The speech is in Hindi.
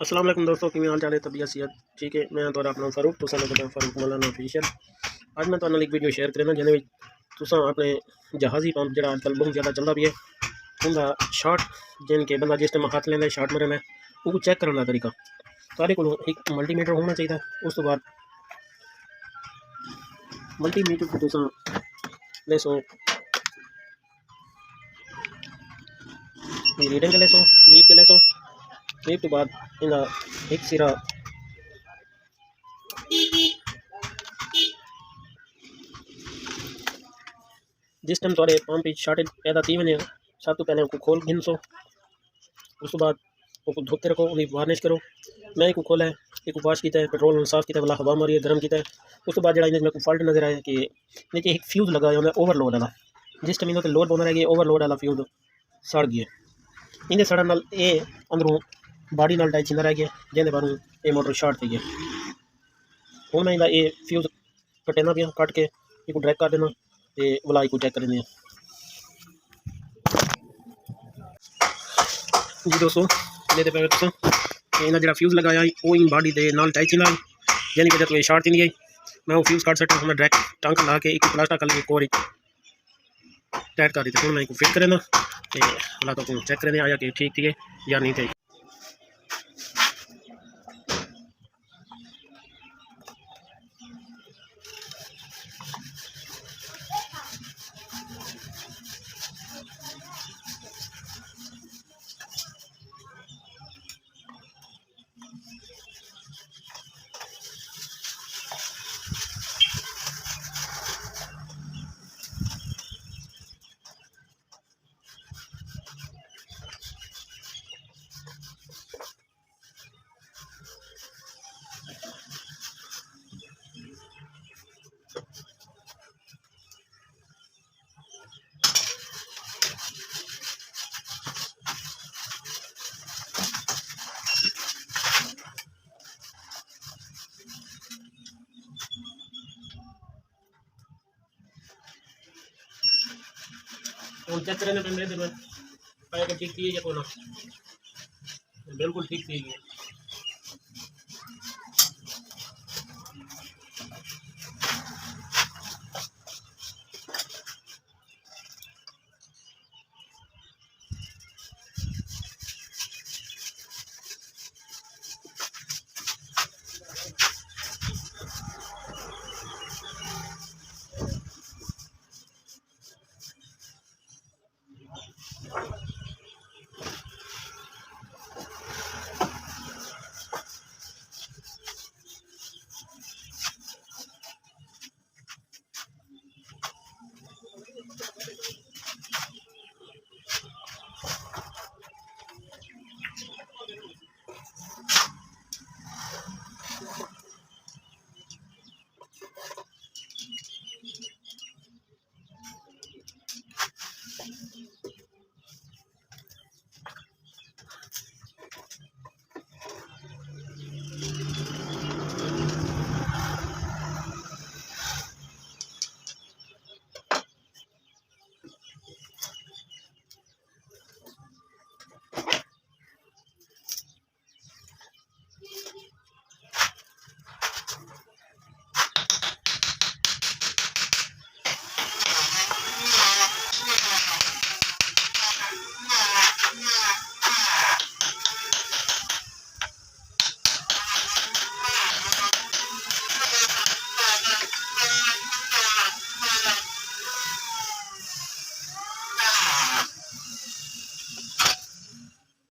अस्सलाम वालेकुम दोस्तों, किवें हाल चाल है? तबीयत सेहत ठीक है? मैं तुहाडा अपना फारूक, तुसां लोग दा फारूक मलाना आफीशल। अज मैं तुहाडे नाल एक वीडियो शेयर करना जिहदे विच तुसां अपने जहाजी पंप जिहड़ा अजकल बहुत ज़्यादा चलदा भी है उनका शॉर्ट जिन के बंदा जिस टाइम हाथ लैंदा शॉर्ट मरना वो चेक करने का तरीका। सारे को एक मल्टीमीटर होना चाहिए। उस तो बाद मल्टीमीटर को तुसां लेसो रीडिंग लेसो मीप ते लेसो। मीप तो बाद इनका एक सिरा जिस टाइम थोड़े पंप शॉर्टेज पैदा थी वने सब तो पहले उनको खोल गिनसो। उस तो बाद उनको धोते रखो, उन्हें वार्निश करो। मैं एक खोला है, एक वाश किया है, पेट्रोल साफ किया, वाला हवा मारी है, गर्म किया है। उस तो बाद जो मेरे को फॉल्ट नजर आया कि नीचे एक फ्यूज लगा है ओवरलोड वाला। जिस टाइम इन्होंने लोड होना रह गया ओवरलोड वाला फ्यूज सड़ गया। इन्हें सड़न नाल ये अंदरों बाड़ी नाल टाइच रह गया जिंदे बारों ये मोटर शॉर्ट थी गया। हूँ मैं ये फ्यूज कटेना पिया, कट के एक ड्रैग कर देना तो वलाई को चेक कर दें जी दोस्तों। मेरे पे इन्हें जो फ्यूज लगाया वो इन बाडी के नाल टाइच नाल यानी कि जब शॉर्ट नहीं गई मैं वो फ्यूज कट सकता हूँ। डायरेक्ट टंक ला के एक प्लास्टिक कल एक और टाइट कर दी थी। मैं फिट करें तो चेक करें आया कि ठीक थी या नहीं थे। चेक करें मेरे पाया कि ठीक थी या को ना, बिल्कुल ठीक थी।